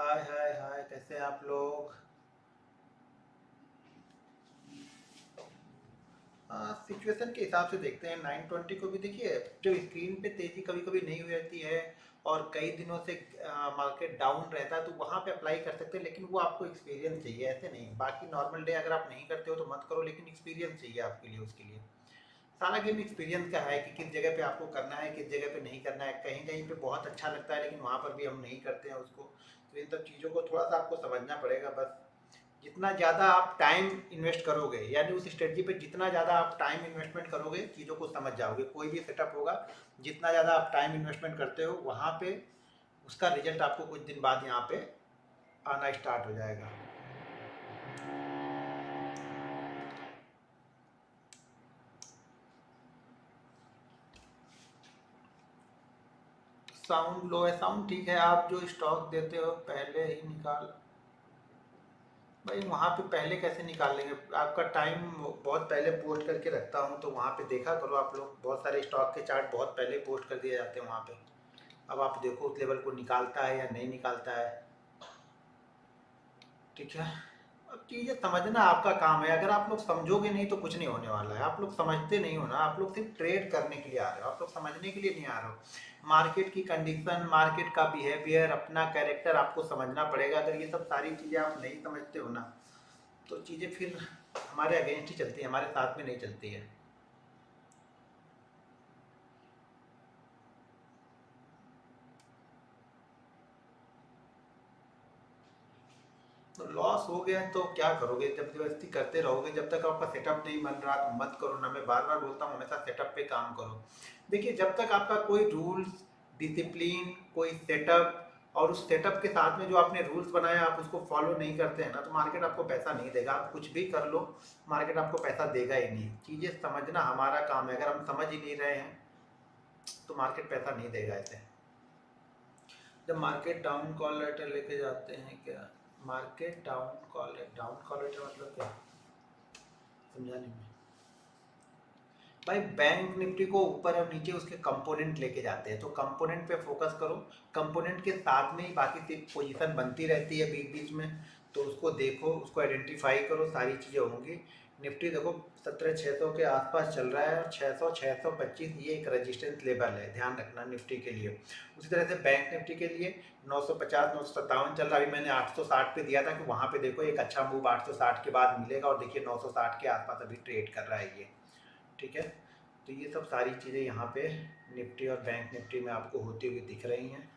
हाय हाय हाय, कैसे हैं आप लोग। सिचुएशन के हिसाब से देखते हैं। 920 को भी देखिए, जो स्क्रीन पे तेजी कभी कभी नहीं हुई रहती है और कई दिनों से मार्केट डाउन रहता है, तो वहाँ पे अप्लाई कर सकते हैं, लेकिन वो आपको एक्सपीरियंस चाहिए, ऐसे नहीं। बाकी नॉर्मल डे अगर आप नहीं करते हो तो मत करो, लेकिन एक्सपीरियंस चाहिए आपके लिए। उसके लिए सारा गेम एक्सपीरियंस का है कि किस जगह पे आपको करना है, किस जगह पे नहीं करना है। कहीं कहीं पे बहुत अच्छा लगता है, लेकिन वहाँ पर भी हम नहीं करते हैं उसको। तो इन सब चीज़ों को थोड़ा सा आपको समझना पड़ेगा बस। जितना ज़्यादा आप टाइम इन्वेस्ट करोगे, यानी उस स्ट्रेटजी पे जितना ज़्यादा आप टाइम इन्वेस्टमेंट करोगे, चीज़ों को समझ जाओगे। कोई भी सेटअप होगा, जितना ज़्यादा आप टाइम इन्वेस्टमेंट करते हो, वहाँ पे उसका रिजल्ट आपको कुछ दिन बाद यहाँ पे आना स्टार्ट हो जाएगा। साउंड लो है, साउंड ठीक है। आप जो स्टॉक देते हो पहले ही निकाल। भाई वहाँ पे पहले कैसे निकाल लेंगे, आपका टाइम बहुत पहले पोस्ट करके रखता हूँ, तो वहाँ पे देखा करो आप लोग। बहुत सारे स्टॉक के चार्ट बहुत पहले पोस्ट कर दिए जाते हैं वहाँ पे। अब आप देखो उस लेवल को निकालता है या नहीं निकालता है। ठीक है। अब चीज़ें समझना आपका काम है। अगर आप लोग समझोगे नहीं तो कुछ नहीं होने वाला है। आप लोग समझते नहीं हो ना, आप लोग सिर्फ ट्रेड करने के लिए आ रहे हो, आप लोग समझने के लिए नहीं आ रहे हो। मार्केट की कंडीशन, मार्केट का बिहेवियर, अपना कैरेक्टर आपको समझना पड़ेगा। अगर ये सब सारी चीज़ें आप नहीं समझते हो ना, तो चीज़ें फिर हमारे अगेंस्ट ही चलती है, हमारे साथ में नहीं चलती है। तो लॉस हो गया तो क्या करोगे, जबरदस्ती करते रहोगे। जब तक आपका सेटअप नहीं बन रहा तो मत करो ना। मैं बार बार बोलता हूँ, हमेशा सेटअप पे काम करो। देखिए, जब तक आपका कोई रूल्स, डिसिप्लिन, कोई सेटअप, और उस सेटअप के साथ में जो आपने रूल्स बनाया आप उसको फॉलो नहीं करते हैं ना, तो मार्केट आपको पैसा नहीं देगा। आप कुछ भी कर लो, मार्केट आपको पैसा देगा ही नहीं। चीज़ें समझना हमारा काम है। अगर हम समझ ही नहीं रहे हैं तो मार्केट पैसा नहीं देगा ऐसे। जब मार्केट डाउन कॉल लेटर लेके जाते हैं क्या। मार्केट डाउन कॉल लेटर मतलब क्या, समझा नहीं मैं। भाई बैंक निफ्टी को ऊपर और नीचे उसके कंपोनेंट लेके जाते हैं, तो कंपोनेंट पे फोकस करो। कंपोनेंट के साथ में ही बाकी पोजीशन बनती रहती है बीच बीच में, तो उसको देखो, उसको आइडेंटिफाई करो, सारी चीज़ें होंगी। निफ्टी देखो 17,600 के आसपास चल रहा है, और 600 625 ये एक रेजिस्टेंस लेवल है, ध्यान रखना निफ्टी के लिए। उसी तरह से बैंक निफ्टी के लिए 950 957 चल रहा है। अभी मैंने 860 पे दिया था कि वहाँ पे देखो एक अच्छा मूव 860 के बाद मिलेगा, और देखिए 960 के आसपास अभी ट्रेड कर रहा है ये। ठीक है। तो ये सब सारी चीज़ें यहाँ पे निफ्टी और बैंक निफ्टी में आपको होती हुई दिख रही हैं।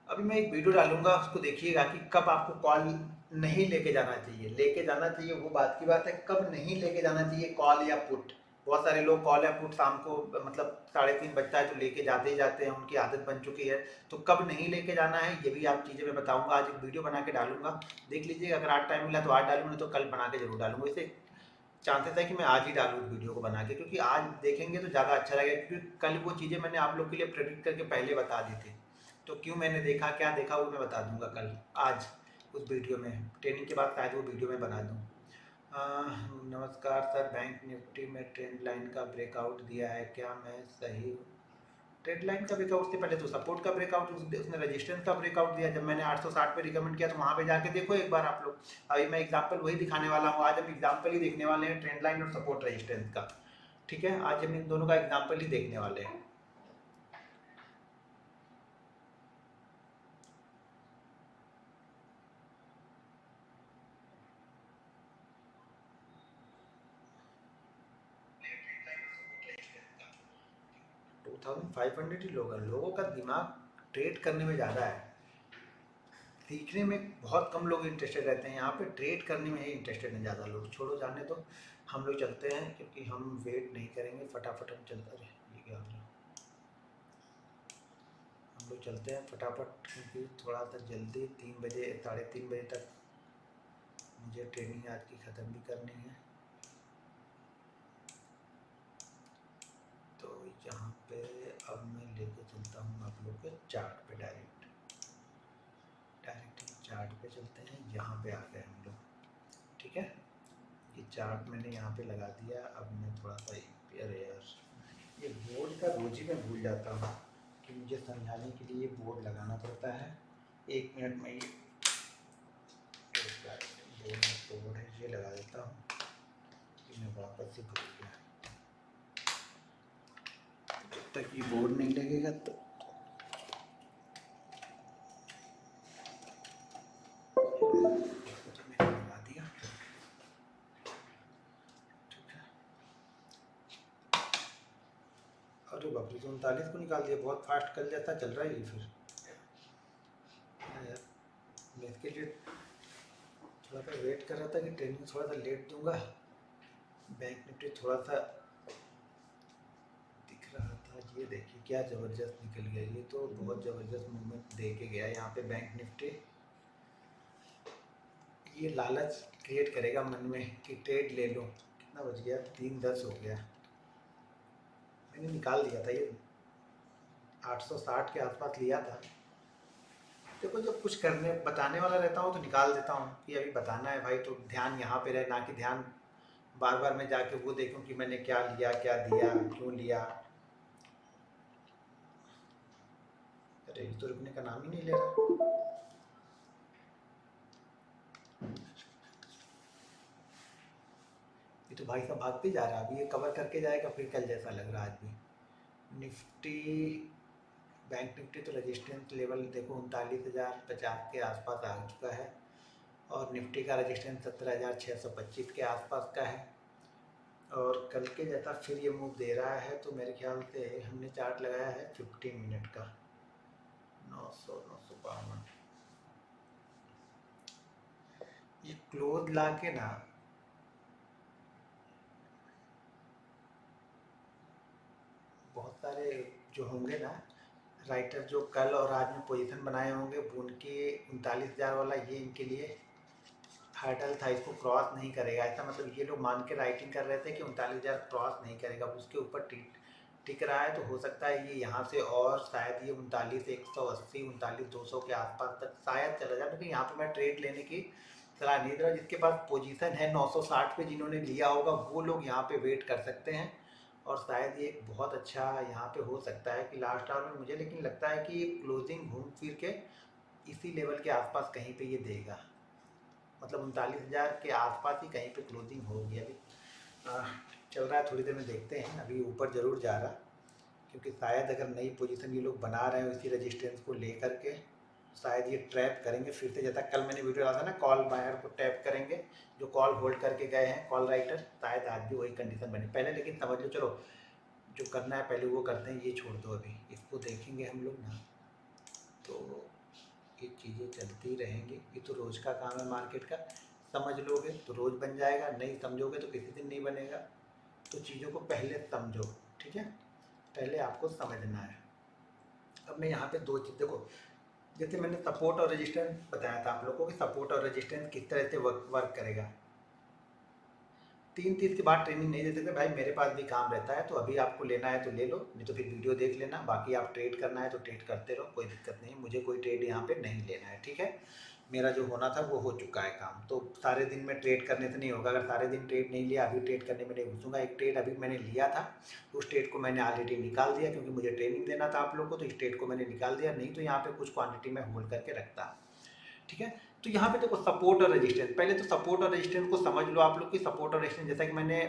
अभी मैं एक वीडियो डालूंगा, उसको देखिएगा कि कब आपको कॉल नहीं लेके जाना चाहिए। लेके जाना चाहिए वो बात की बात है, कब नहीं लेके जाना चाहिए कॉल या पुट। बहुत सारे लोग कॉल या पुट शाम को मतलब 3:30 बजता है तो लेके जाते ही जाते हैं, उनकी आदत बन चुकी है। तो कब नहीं लेके जाना है ये भी आप चीज़ें मैं बताऊंगा। आज एक वीडियो बना के डालूंगा, देख लीजिएगा। अगर आज टाइम मिला तो आज डालूंगा, नहीं तो कल बना के जरूर डालूंगा। इसे चांसेस है कि मैं आज ही डालूँ वीडियो को बना के, क्योंकि आज देखेंगे तो ज़्यादा अच्छा लगेगा। क्योंकि कल वो चीज़ें मैंने आप लोग के लिए प्रेडिक्ट करके पहले बता दी थी, तो क्यों मैंने देखा, क्या देखा, वो मैं बता दूंगा कल, आज उस वीडियो में। ट्रेनिंग के बाद शायद वो वीडियो मैं बना दूँ। नमस्कार सर, बैंक निफ्टी में ट्रेंड लाइन का ब्रेकआउट दिया है, क्या मैं सही हूँ। ट्रेंड लाइन का ब्रेकआउट से पहले तो सपोर्ट का ब्रेकआउट, उसने रेजिस्टेंस का ब्रेकआउट दिया। जब मैंने 860 पे रिकमेंड किया तो वहाँ पे जाके देखो एक बार आप लोग। अभी मैं एग्जांपल वही दिखाने वाला हूँ। आज हम एग्जांपल ही देखने वाले हैं, ट्रेंड लाइन और सपोर्ट रेजिस्टेंस का। ठीक है, आज हम इन दोनों का एग्जांपल ही देखने वाले हैं। 2500 ही लोगों का दिमाग ट्रेड करने में ज़्यादा है। सीखने में बहुत कम लोग इंटरेस्टेड रहते हैं, यहाँ पे ट्रेड करने में ही इंटरेस्टेड हैं ज़्यादा लोग। छोड़ो, जाने दो। हम लोग चलते हैं, क्योंकि हम वेट नहीं करेंगे, फटाफट हम चलते रहे। ये क्या हो रहा है? हम लोग चलते हैं फटाफट, क्योंकि थोड़ा सा जल्दी 3 बजे, 3:30 बजे तक मुझे ट्रेनिंग आज की ख़त्म भी करनी है। तो यहाँ पे अब मैं लेके चलता हूँ आप लोग के चार्ट पे, डायरेक्ट चार्ट पे चलते हैं। यहाँ पे आ गए हम लोग। ठीक है, ये चार्ट मैंने यहाँ पे लगा दिया। अब मैं थोड़ा सा, यार ये बोर्ड का रोज ही मैं भूल जाता हूँ कि मुझे समझाने के लिए बोर्ड लगाना पड़ता है। 1 मिनट में ये बोर्ड है ये लगा देता हूँ कि मैं वापस से भूल गया। जब तक ये बोर्ड नहीं लगेगा तो मैंने लगा दिया। ठीक है, अरे बाप रे, 39 को निकाल दिया, बहुत फास्ट कल जैसा चल रहा है ये। फिर मैं इसके लिए थोड़ा सा वेट कर रहा था कि ट्रेनिंग थोड़ा सा लेट दूंगा। बैंक निफ्टी थोड़ा सा दिख रहा था, ये देखिए क्या ज़बरदस्त निकल गया, ये तो बहुत ज़बरदस्त मूवमेंट दे के गया यहाँ पे बैंक निफ्टी। ये लालच क्रिएट करेगा मन में कि ट्रेड ले लो। कितना बज गया, 3:10 हो गया। मैंने निकाल दिया था ये 860 के आसपास लिया था। देखो जब कुछ करने बताने वाला रहता हूँ तो निकाल देता हूँ कि अभी बताना है भाई, तो ध्यान यहाँ पे रहे, ना कि ध्यान बार बार मैं जाके वो देखूँ कि मैंने क्या लिया, क्या दिया, क्यों लिया। अरे ये तो रुकने का नाम ही नहीं ले रहा। ये तो भाई साहब भागते जा रहा है, अभी ये कवर करके जाएगा फिर कल जैसा लग रहा है आज भी। निफ्टी, बैंक निफ्टी तो रजिस्टेंस लेवल देखो 39,050 के आसपास आ चुका है और निफ्टी का रजिस्टेंस 17,625 के आसपास का है। और कल के जैसा फिर ये मूव दे रहा है तो मेरे ख्याल से हमने चार्ट लगाया है 15 मिनट का 952। ये क्लोज ला के ना बहुत सारे जो होंगे ना राइटर जो कल और आज में पोजीशन बनाए होंगे, उनके 39,000 वाला ये इनके लिए हर्डल था, इसको क्रॉस नहीं करेगा। ऐसा मतलब ये लोग मान के राइटिंग कर रहे थे कि 39,000 क्रॉस नहीं करेगा, उसके ऊपर टिक रहा है। तो हो सकता है ये यहाँ से और शायद ये 39,180 39,200 के आसपास तक शायद चला जाए। लेकिन यहाँ पे मैं ट्रेड लेने की सलाह नहीं दे रहा। जिसके पास पोजीशन है 960 पे जिन्होंने लिया होगा वो लोग यहाँ पे वेट कर सकते हैं और शायद ये एक बहुत अच्छा यहाँ पे हो सकता है कि लास्ट आवर में मुझे लेकिन लगता है कि क्लोजिंग घूम फिर के इसी लेवल के आसपास कहीं पे ये देगा, मतलब 39,000 के आसपास ही कहीं पे क्लोजिंग होगी। अभी चल रहा है, थोड़ी देर में देखते हैं। अभी ऊपर ज़रूर जा रहा क्योंकि शायद अगर नई पोजीशन ये लोग बना रहे हैं इसी रेजिस्टेंस को लेकर के शायद ये ट्रैप करेंगे फिर से, जैसा कल मैंने वीडियो डाला था ना, कॉल बायर को टैप करेंगे, जो कॉल होल्ड करके गए हैं कॉल राइटर, शायद आज भी वही कंडीशन बने पहले। लेकिन समझ लो, चलो जो करना है पहले वो करते हैं, ये छोड़ दो, अभी इसको देखेंगे हम लोग ना। तो ये चीज़ें चलती रहेंगी, ये तो रोज़ का काम है मार्केट का। समझ लोगे तो रोज़ बन जाएगा, नहीं समझोगे तो किसी दिन नहीं बनेगा। तो चीज़ों को पहले समझो, ठीक है, पहले आपको समझना है। अब मैं यहाँ पे दो चीज़ देखो, जैसे मैंने सपोर्ट और रेजिस्टेंस बताया था आप लोगों को कि सपोर्ट और रेजिस्टेंस किस तरह से वर्क करेगा। 3:30 के बाद ट्रेनिंग नहीं दे सकते भाई, मेरे पास भी काम रहता है। तो अभी आपको लेना है तो ले लो, नहीं तो फिर वीडियो देख लेना। बाकी आप ट्रेड करना है तो ट्रेड करते रहो, कोई दिक्कत नहीं। मुझे कोई ट्रेड यहाँ पे नहीं लेना है, ठीक है। मेरा जो होना था वो हो चुका है काम। तो सारे दिन में ट्रेड करने से नहीं होगा। अगर सारे दिन ट्रेड नहीं लिया, अभी ट्रेड करने में नहीं घुसूँगा। एक ट्रेड अभी मैंने लिया था, उस ट्रेड को मैंने ऑलरेडी निकाल दिया क्योंकि मुझे ट्रेनिंग देना था आप लोग को, तो इस ट्रेड को मैंने निकाल दिया। नहीं तो यहाँ पे कुछ क्वान्टिटी में होल्ड करके रखता, ठीक है। तो यहाँ पे देखो सपोर्ट और रेजिस्टेंस, पहले तो सपोर्ट और रेजिस्टेंस को समझ लो आप लोग की। सपोर्ट और रेजिस्टेंस जैसा कि मैंने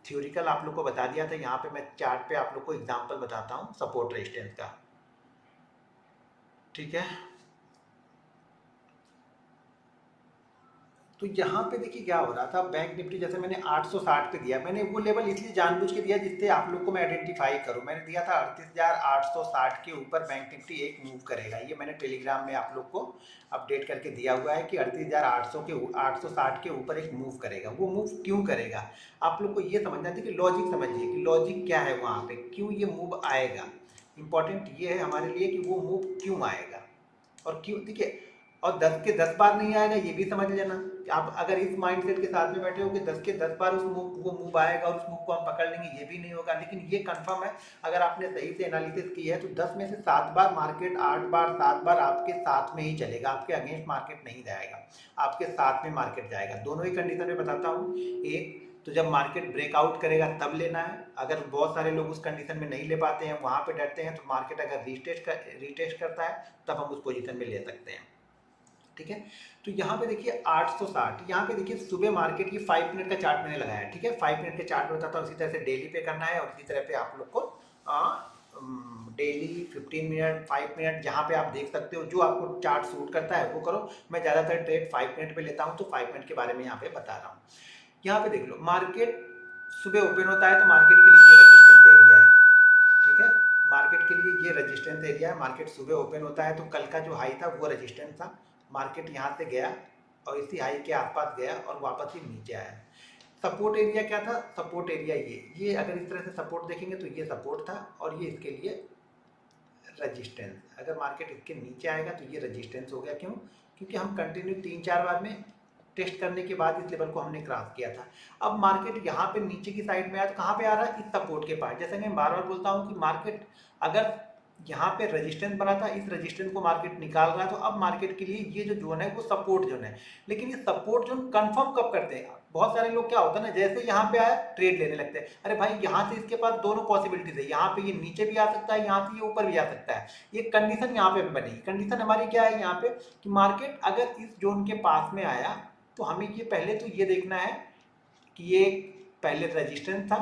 थ्योरिकल आप लोग को बता दिया था, यहाँ पे मैं चार्ट पे आप लोग को एग्जांपल बताता हूँ सपोर्ट रेजिस्टेंस का, ठीक है। तो यहाँ पे देखिए क्या हो रहा था, बैंक निफ्टी जैसे मैंने 860 पे दिया, मैंने वो लेवल इसलिए जानबूझ के दिया जिससे आप लोग को मैं आइडेंटिफाई करूँ। मैंने दिया था 38,860 के ऊपर बैंक निफ्टी एक मूव करेगा। ये मैंने टेलीग्राम में आप लोग को अपडेट करके दिया हुआ है कि 38,860 के ऊपर एक मूव करेगा। वो मूव क्यों करेगा आप लोग को ये समझना चाहिए कि लॉजिक समझिए कि लॉजिक क्या है वहाँ पे, क्यों ये मूव आएगा। इंपॉर्टेंट ये है हमारे लिए कि वो मूव क्यों आएगा और क्यों, देखिए। और 10 के 10 बार नहीं आएगा ये भी समझ लेना। आप अगर इस माइंडसेट के साथ में बैठे हो कि 10 के 10 बार वो मूव आएगा और उस मूव को हम पकड़ लेंगे, ये भी नहीं होगा। लेकिन ये कंफर्म है, अगर आपने सही से एनालिसिस की है तो 10 में से 7 बार मार्केट, 8 बार 7 बार आपके साथ में ही चलेगा, आपके अगेंस्ट मार्केट नहीं जाएगा, आपके साथ में मार्केट जाएगा। दोनों ही कंडीशन में बताता हूँ। एक तो जब मार्केट ब्रेकआउट करेगा तब लेना है। अगर बहुत सारे लोग उस कंडीशन में नहीं ले पाते हैं, वहाँ पे डरते हैं, तो मार्केट अगर रीटेस्ट करता है तब हम उस पोजीशन में ले सकते हैं। ठीक है, तो यहाँ पे देखिए 860, यहाँ पे देखिए सुबह मार्केट की 5 मिनट का चार्ट मैंने लगाया है। ठीक है, 5 मिनट के चार्ट में बताता हूँ, उसी तरह से डेली पे करना है और इसी तरह पे आप लोग को डेली 15 मिनट 5 मिनट जहाँ पे आप देख सकते हो, जो आपको चार्ट सूट करता है वो करो। मैं ज़्यादातर ट्रेड 5 मिनट पे लेता हूँ, तो 5 मिनट के बारे में यहाँ पे बता रहा हूँ। यहाँ पे देख लो, मार्केट सुबह ओपन होता है तो मार्केट के लिए ये रेजिस्टेंस एरिया है। ठीक है, मार्केट के लिए ये रेजिस्टेंस एरिया है। मार्केट सुबह ओपन होता है तो कल का जो हाई था वो रेजिस्टेंस था। मार्केट यहाँ से गया और इसी हाई के आसपास गया और वापस ही नीचे आया। सपोर्ट एरिया क्या था? सपोर्ट एरिया ये अगर इस तरह से सपोर्ट देखेंगे तो ये सपोर्ट था और ये इसके लिए रेजिस्टेंस। अगर मार्केट इसके नीचे आएगा तो ये रेजिस्टेंस हो गया। क्यों? क्योंकि हम कंटिन्यू 3-4 बार में टेस्ट करने के बाद इस लेवल को हमने क्रॉस किया था। अब मार्केट यहाँ पे नीचे की साइड में आया तो कहाँ पे आ रहा है? इस सपोर्ट के पास। जैसे मैं बार बार बोलता हूँ कि मार्केट अगर यहाँ पे रेजिस्टेंस बना था, इस रेजिस्टेंस को मार्केट निकाल रहा है, तो अब मार्केट के लिए ये जो जोन है वो सपोर्ट जोन है। लेकिन ये सपोर्ट जोन कंफर्म कब करते हैं? बहुत सारे लोग क्या होता है ना, जैसे यहाँ पे आया ट्रेड लेने लगते हैं। अरे भाई, यहाँ से इसके पास दोनों पॉसिबिलिटीज है, यहाँ पे ये नीचे भी आ सकता है, यहाँ से ये ऊपर भी आ सकता है। ये कंडीशन यहाँ पे बनी। कंडीशन हमारी क्या है यहाँ पे कि मार्केट अगर इस जोन के पास में आया तो हमें ये पहले तो ये देखना है कि ये पहले रेजिस्टेंस था।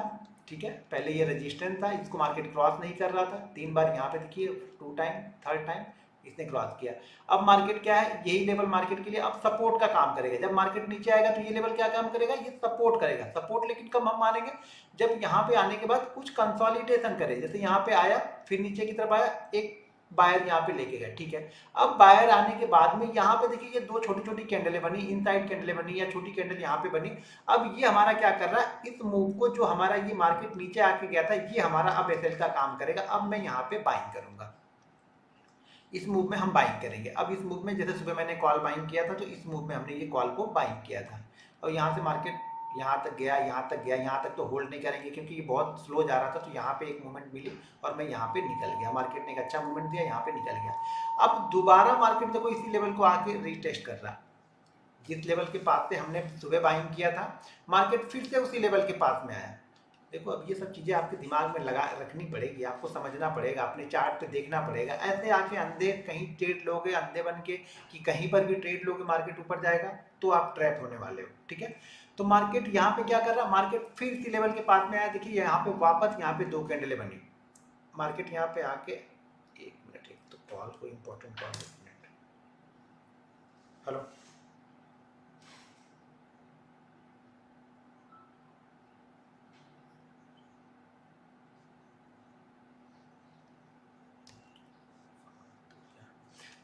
ठीक है, पहले ये रेजिस्टेंस था, इसको मार्केट क्रॉस नहीं कर रहा था। 3 बार यहाँ पे देखिए, 2 टाइम, 3rd टाइम इसने क्रॉस किया। अब मार्केट क्या है, यही लेवल मार्केट के लिए अब सपोर्ट का काम करेगा। जब मार्केट नीचे आएगा तो ये लेवल क्या काम करेगा? ये सपोर्ट करेगा। सपोर्ट लेकिन कब हम मानेंगे? जब यहाँ पे आने के बाद कुछ कंसोलिडेशन करे। जैसे यहाँ पे आया, फिर नीचे की तरफ आया, एक बायर यहाँ पे लेके गया। ठीक है, अब बायर आने के बाद में यहाँ पे देखिए ये 2 छोटी छोटी कैंडलें बनी, इनसाइड कैंडलें बनी या छोटी कैंडल यहाँ पे बनी। अब ये हमारा क्या कर रहा है? इस मूव को, जो हमारा ये मार्केट नीचे आके गया था, ये हमारा अब एसएल का काम करेगा। अब मैं यहाँ पे बाइंग करूंगा, इस मूव में हम बाइंग करेंगे। अब इस मूव में जैसे सुबह मैंने कॉल बाइंग किया था, तो इस मूव में हमने ये कॉल को बाइंग किया था और यहाँ से मार्केट यहाँ तक गया, यहाँ तक गया। यहाँ तक तो होल्ड नहीं करेंगे क्योंकि ये बहुत स्लो जा रहा था, तो यहाँ पे एक मूवमेंट मिली और मैं यहाँ पे निकल गया। मार्केट ने एक अच्छा मूवमेंट दिया, यहाँ पे निकल गया। अब दोबारा मार्केट देखो इसी लेवल को आके रीटेस्ट कर रहा। जिस लेवल के पास से हमने सुबह बाइंग किया था, मार्केट फिर से उसी लेवल के पास में आया। देखो, अब ये सब चीज़ें आपके दिमाग में लगा रखनी पड़ेगी, आपको समझना पड़ेगा, अपने चार्ट पे देखना पड़ेगा। ऐसे आके अंधे कहीं ट्रेड लोगे, अंधे बन के कि कहीं पर भी ट्रेड लोगे मार्केट ऊपर जाएगा, तो आप ट्रैप होने वाले हो। ठीक है, तो मार्केट यहाँ पे क्या कर रहा है? मार्केट फिर इसी लेवल के पास में आया। देखिए यहाँ पे वापस यहाँ पे 2 कैंडलें बनी। मार्केट यहाँ पे आके, एक मिनट, एक तो कॉल को इम्पोर्टेंट कॉल, एक मिनट। हेलो,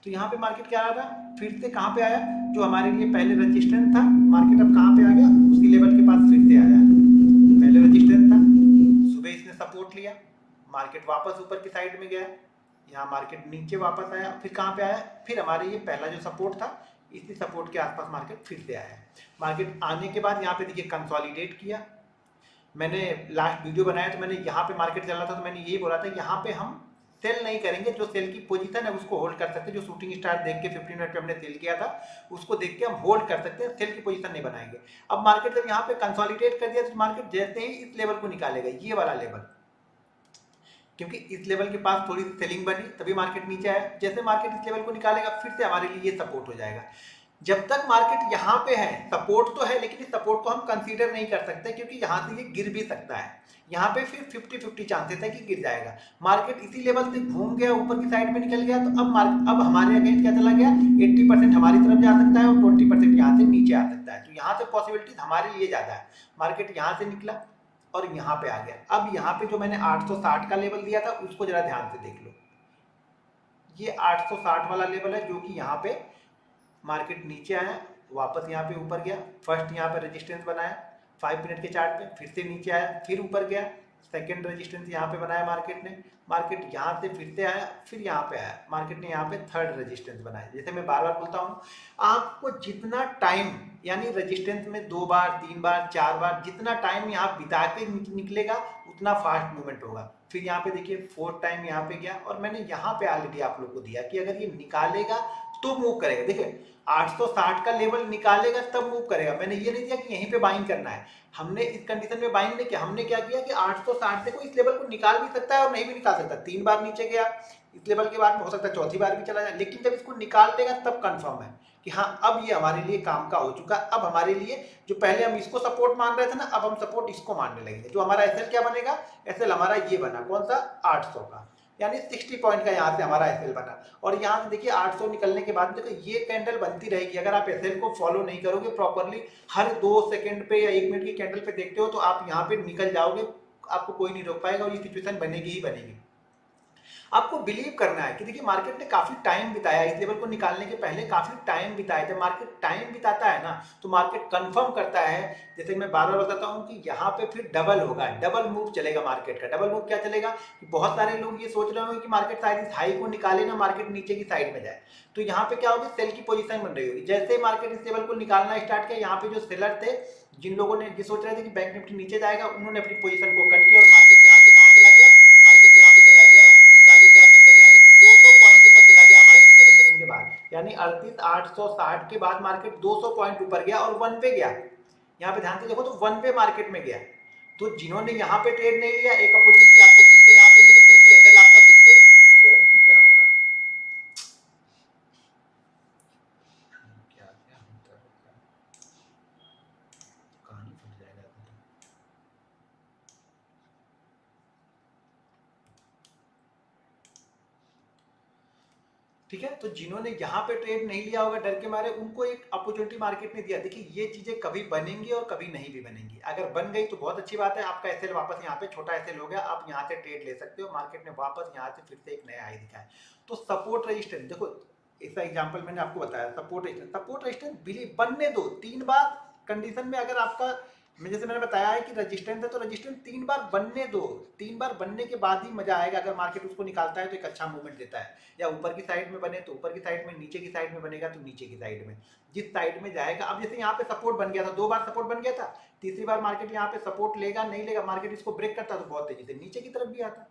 तो यहाँ पे मार्केट क्या आ रहा था? फिर से कहाँ पे आया? जो हमारे लिए पहले रेजिस्टेंस था, मार्केट अब कहाँ पे आ गया? उसी लेवल के पास फिर से आया। पहले रेजिस्टेंस था, सुबह इसने सपोर्ट लिया, मार्केट वापस ऊपर की साइड में गया, यहाँ मार्केट नीचे वापस आया, फिर कहाँ पे आया? फिर हमारे ये पहला जो सपोर्ट था, इसी सपोर्ट के आसपास मार्केट फिर से आया। मार्केट आने के बाद यहाँ पे देखिए कंसोलिडेट किया। मैंने लास्ट वीडियो बनाया तो मैंने यहाँ पे मार्केट चल रहा था, तो मैंने यही बोला था यहाँ पे हम सेल नहीं करेंगे। जो सेल की पोजीशन है उसको होल्ड कर सकते हैं। जो शूटिंग स्टार देख के 15 मिनट पे हमने सेल किया था, उसको देख के हम होल्ड कर सकते हैं, सेल की पोजीशन नहीं बनाएंगे। अब मार्केट जब यहाँ पे कंसोलिडेट कर दिया तो मार्केट जैसे ही इस लेवल को निकालेगा, ये वाला लेवल, क्योंकि इस लेवल के पास थोड़ी सी सेलिंग बनी तभी मार्केट नीचे आया। जैसे मार्केट इस लेवल को निकालेगा फिर से हमारे लिए ये सपोर्ट हो जाएगा। जब तक मार्केट यहाँ पे है, सपोर्ट तो है, लेकिन इस सपोर्ट को हम कंसीडर नहीं कर सकते क्योंकि यहाँ से ये गिर भी सकता है। यहाँ पे फिर 50-50 चांसेस है कि गिर जाएगा। मार्केट इसी लेवल से घूम गया, ऊपर की साइड में निकल गया, तो अब हमारे अगेंस्ट क्या चला गया? 80% हमारी तरफ जा सकता है और 20% यहाँ से नीचे आ सकता है। तो यहाँ से पॉसिबिलिटीज हमारे लिए ज्यादा है। मार्केट यहाँ से निकला और यहाँ पे आ गया। अब यहाँ पे जो मैंने 860 का लेवल दिया था, उसको जरा ध्यान से देख लो। ये 860 वाला लेवल है, जो कि यहाँ पे मार्केट नीचे आया, वापस यहाँ पे ऊपर गया। फर्स्ट यहाँ पे रेजिस्टेंस बनाया 5 मिनट के चार्ट पे, फिर से नीचे आया, फिर ऊपर गया। सेकंड रेजिस्टेंस यहाँ पे बनाया मार्केट ने, मार्केट यहाँ से फिर से आया, फिर यहाँ पे आया, मार्केट ने यहाँ पे थर्ड रेजिस्टेंस बनाया। जैसे मैं बार बार बोलता हूँ, आपको जितना टाइम, यानी रेजिस्टेंस में 2 बार 3 बार 4 बार जितना टाइम यहाँ बिता के निकलेगा उतना फास्ट मूवमेंट होगा। फिर यहाँ पे देखिए 4th टाइम यहाँ पे गया, और मैंने यहाँ पे ऑलरेडी आप लोग को दिया कि अगर ये निकालेगा तो मूव करेगा। देखिए 860 का लेवल निकालेगा तब मूव करेगा। मैंने ये नहीं दिया कि यहीं पे बाइंग करना है, हमने इस कंडीशन में बाइंग नहीं किया, हमने क्या किया कि 860 देखो इस लेवल को निकाल भी सकता है और नहीं भी निकाल सकता। 3 बार नीचे गया, इस लेवल के बाद में हो सकता है चौथी बार भी चला जाए, लेकिन जब इसको निकाल देगा तब कंफर्म है कि हाँ अब ये हमारे लिए काम का हो चुका। अब हमारे लिए जो पहले हम इसको सपोर्ट मान रहे थे ना, अब हम सपोर्ट इसको मानने लगेंगे। जो हमारा एसएल क्या बनेगा, एसएल हमारा ये बना कौन सा 800 का, यानी 60 पॉइंट का यहाँ से हमारा एसएल बना। और यहाँ से देखिए 800 निकलने के बाद देखो ये कैंडल बनती रहेगी। अगर आप एसएल को फॉलो नहीं करोगे प्रॉपरली, हर 2 सेकंड पे या 1 मिनट की कैंडल पे देखते हो तो आप यहाँ पे निकल जाओगे, आपको कोई नहीं रोक पाएगा और ये सिचुएशन बनेगी ही बनेगी। आपको बिलीव करना है कि देखिए मार्केट ने काफी टाइम बिताया इस लेवल को निकालने के पहले, काफी टाइम बिताया। जब मार्केट टाइम बिताता है ना तो मार्केट कंफर्म करता है, जैसे मैं बार बार बताता हूँ कि यहाँ पे फिर डबल होगा, डबल मूव चलेगा मार्केट का। डबल मूव क्या चलेगा कि बहुत सारे लोग ये सोच रहे होंगे कि मार्केट शायद इस हाई को निकाले ना, मार्केट नीचे की साइड में जाए, तो यहाँ पे क्या होगी, सेल की पोजीशन बन रही होगी। जैसे मार्केट इस लेवल को निकालना स्टार्ट किया, यहाँ पे जो सेलर थे, जिन लोगों ने ये सोच रहे थे कि बैंक निफ्टी नीचे जाएगा, उन्होंने अपनी पोजीशन को कट किया और मार्केट यहाँ से कहाँ चला गया, मार्केट यहाँ पे चला गया 39,70, यानी 200 पॉइंट ऊपर चला गया हमारे रिकमेंडेशन के बाद। यानी 38,860 के बाद मार्केट 200 पॉइंट ऊपर गया और वन पे गया। यहाँ पे ध्यान से देखो तो वन पे मार्केट में गया। तो जिन्होंने यहाँ पे ट्रेड नहीं लिया, एक अपॉर्चुनिटी आपको फिर से यहाँ पे मिली, क्योंकि एसएल आपका फिर से, अरे यार क्या हो रहा है, क्या क्या होता है, कहानी फट जाएगा। ठीक है, तो जिन्होंने यहाँ पे ट्रेड नहीं लिया होगा डर के मारे, उनको एक अपॉर्चुनिटी मार्केट ने दिया। देखिए ये चीजें कभी बनेंगी और कभी नहीं भी बनेंगी। अगर बन गई तो बहुत अच्छी बात है, आपका एसएल वापस यहाँ पे छोटा एसएल हो गया, आप यहाँ से ट्रेड ले सकते हो। मार्केट ने वापस यहाँ से फिर से एक नया हाई दिखाया। तो सपोर्ट रेजिस्टेंस देखो, इसका एग्जाम्पल मैंने आपको बताया, सपोर्ट रेजिस्टेंस बिलीव बनने दो। 3 बार कंडीशन में अगर आपका, मैं जैसे मैंने बताया है कि रेजिस्टेंस है तो रेजिस्टेंस 3 बार बनने दो। 3 बार बनने के बाद ही मजा आएगा। अगर मार्केट उसको निकालता है तो एक अच्छा मूवमेंट देता है, या ऊपर की साइड में बने तो ऊपर की साइड में, नीचे की साइड में बनेगा तो नीचे की साइड में, जिस साइड में जाएगा। अब जैसे यहाँ पे सपोर्ट बन गया था, 2 बार सपोर्ट बन गया था, तीसरी बार मार्केट यहाँ पे सपोर्ट लेगा नहीं लेगा, मार्केट इसको ब्रेक करता तो बहुत तेजी से नीचे की तरफ भी आता।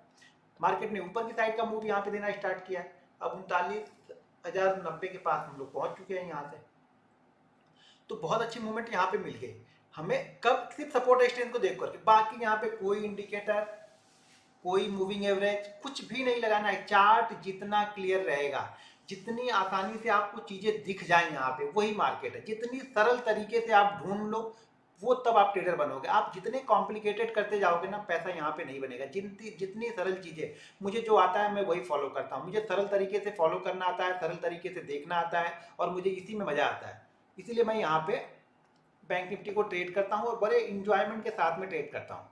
मार्केट ने ऊपर की साइड का मूव यहाँ पे देना स्टार्ट किया। अब 39,090 के पास हम लोग पहुंच चुके हैं यहाँ से। तो बहुत अच्छी मूवमेंट यहाँ पे मिल गई हमें। कब, सिर्फ सपोर्ट रेजिस्टेंस को देख करके, बाकी यहाँ पे कोई इंडिकेटर, कोई मूविंग एवरेज कुछ भी नहीं लगाना है। चार्ट जितना क्लियर रहेगा, जितनी आसानी से आपको चीजें दिख जाए यहाँ पे, वही मार्केट है। जितनी सरल तरीके से आप ढूंढ लो, वो तब आप ट्रेडर बनोगे। आप जितने कॉम्प्लिकेटेड करते जाओगे ना, पैसा यहाँ पे नहीं बनेगा। जितनी जितनी सरल चीजें, मुझे जो आता है मैं वही फॉलो करता हूँ। मुझे सरल तरीके से फॉलो करना आता है, सरल तरीके से देखना आता है, और मुझे इसी में मजा आता है। इसीलिए मैं यहाँ पे बैंक निफ्टी को ट्रेड करता हूँ और बड़े इंजॉयमेंट के साथ में ट्रेड करता हूँ।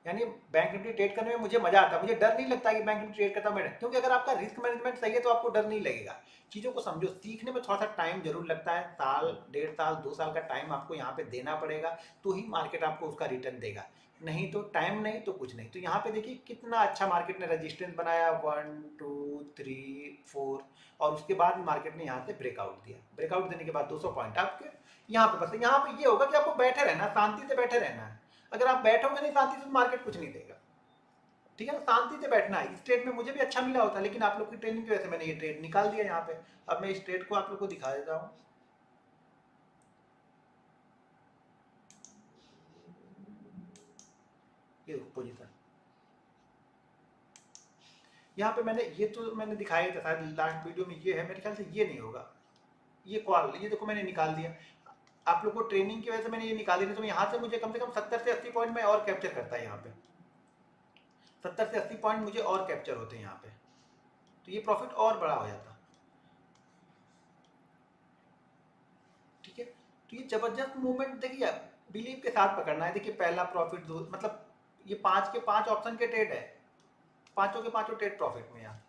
यानी बैंक निफ्टी ट्रेड करने में मुझे मजा आता है, मुझे डर नहीं लगता कि बैंक निफ्टी ट्रेड करता हूँ मैं, क्योंकि अगर आपका रिस्क मैनेजमेंट सही है तो आपको डर नहीं लगेगा। चीज़ों को समझो, सीखने में थोड़ा सा टाइम जरूर लगता है, साल 1.5 साल 2 साल का टाइम आपको यहाँ पे देना पड़ेगा, तो ही मार्केट आपको उसका रिटर्न देगा। नहीं तो टाइम नहीं तो कुछ नहीं। तो यहाँ पे देखिए कितना अच्छा मार्केट ने रेजिस्टेंस बनाया, 1 2 3 4, और उसके बाद मार्केट ने यहाँ से ब्रेकआउट दिया। ब्रेकआउट देने के बाद 200 पॉइंट आपके यहाँ पे, बस यहाँ पे ये होगा कि आपको बैठे रहना, शांति से बैठे रहना है। अगर आप बैठोगे नहीं शांति से तो मार्केट कुछ नहीं देगा। ठीक है ना, शांति से बैठना है। इस ट्रेड में मुझे भी अच्छा मिला होता, लेकिन आप लोग की ट्रेनिंग की वजह से मैंने ये ट्रेड निकाल दिया यहाँ पे। अब मैं इस ट्रेड को आप लोग को दिखा देता हूँ। ये पोजीशन यहाँ पे मैंने, ये तो मैंने दिखाया था शायद लास्ट वीडियो में, ये है मेरे ख्याल से, ये नहीं होगा, ये कॉल, ये देखो मैंने निकाल दिया। आप लोग को ट्रेनिंग की वजह से मैंने ये निकाल दिया, तो यहाँ से मुझे कम से कम 70 से 80 पॉइंट में और कैप्चर करता है। यहाँ पे 70 से 80 पॉइंट मुझे और कैप्चर होते हैं यहाँ पे, तो ये प्रॉफिट और बड़ा हो जाता। ठीक है, तो ये जबरदस्त मूवमेंट देखिए, बिलीव के साथ पकड़ना है। देखिए पहला प्रॉफिट, दो, मतलब ये 5 के 5 ऑप्शन के ट्रेड है, पांचों के पांचों ट्रेड प्रॉफिट में। यहाँ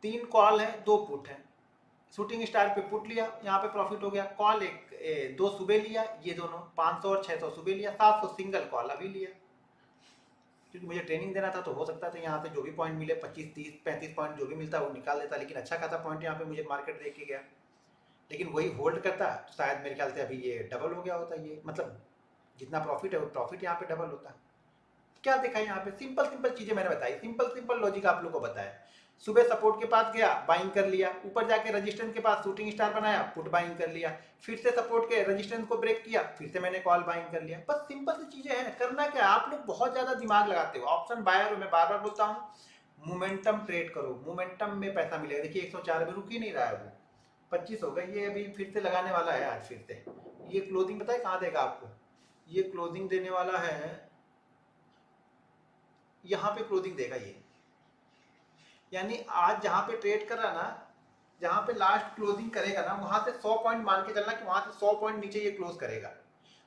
3 कॉल है, 2 पुट है। शूटिंग स्टार पे पुट लिया, यहाँ पे प्रॉफिट हो गया। कॉल एक 2 सुबह लिया, ये दोनों 500 और 600 सुबह लिया, 700 सिंगल कॉल अभी लिया, क्योंकि मुझे ट्रेनिंग देना था तो हो सकता था यहाँ से जो भी पॉइंट मिले 25 30 35 पॉइंट जो भी मिलता वो निकाल देता, लेकिन अच्छा खासा पॉइंट यहाँ पे मुझे मार्केट दे के गया। लेकिन वही होल्ड करता तो शायद मेरे ख्याल से अभी ये डबल हो गया होता। ये मतलब जितना प्रॉफिट है वो प्रॉफिट यहाँ पे डबल होता। क्या देखा यहाँ पे, सिंपल सिंपल चीजें मैंने बताई, सिंपल सिंपल लॉजिक आप लोग को बताया। सुबह सपोर्ट के पास गया, बाइंग कर लिया, ऊपर जाके रेजिस्टेंस के पास शूटिंग स्टार बनाया, पुट बाइंग कर लिया, फिर से सपोर्ट के रेजिस्टेंस को ब्रेक किया, फिर से मैंने कॉल बाइंग कर लिया। बस सिंपल सी चीजें हैं। करना क्या है, आप लोग बहुत ज्यादा दिमाग लगाते हो। ऑप्शन बायर हो, मैं बार बार बोलता हूँ, मोमेंटम ट्रेड करो, मोमेंटम में पैसा मिलेगा। देखिए 104 में रुक ही नहीं रहा है, वो 25 हो गया, ये अभी फिर से लगाने वाला है आज फिर से। ये क्लोजिंग पता है कहाँ देगा आपको, ये क्लोजिंग देने वाला है, यहाँ पे क्लोजिंग देगा ये। यानी आज जहां पे ट्रेड कर रहा ना, जहां पे लास्ट क्लोजिंग करेगा ना, वहां से 100 पॉइंट मान के चलना कि वहां से 100 पॉइंट नीचे ये क्लोज करेगा।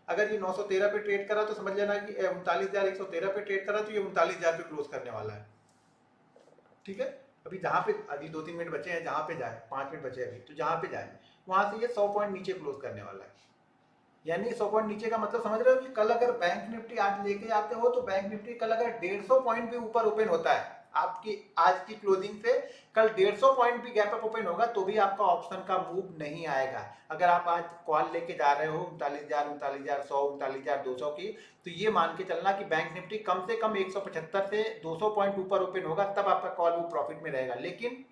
अगर ये 913 पे ट्रेड करा तो समझ लेना कि 39,113 पे ट्रेड करा तो ये 39,000 पे क्लोज करने वाला है। ठीक है, अभी जहां पे अभी 2-3 मिनट बचे हैं, जहां पे जाए 5 मिनट बचे अभी, तो जहां पे जाए वहां से ये 100 पॉइंट नीचे क्लोज करने वाला है। यानी 100 पॉइंट नीचे का मतलब समझ रहे हो कि कल अगर बैंक निफ्टी आज लेके जाते हो तो बैंक निफ्टी कल अगर 150 पॉइंट भी ऊपर ओपन होता है आपकी आज की क्लोजिंग से, कल 150 पॉइंट भी गैप अप ओपन होगा तो भी आपका ऑप्शन का मूव नहीं आएगा। अगर आप आज कॉल लेके जा रहे हो 39,000, 39,100, 39,200 की, तो ये मान के चलना कि बैंक निफ्टी कम से कम 175 से 200 पॉइंट ऊपर ओपन होगा, तब आपका कॉल वो प्रॉफिट में रहेगा। लेकिन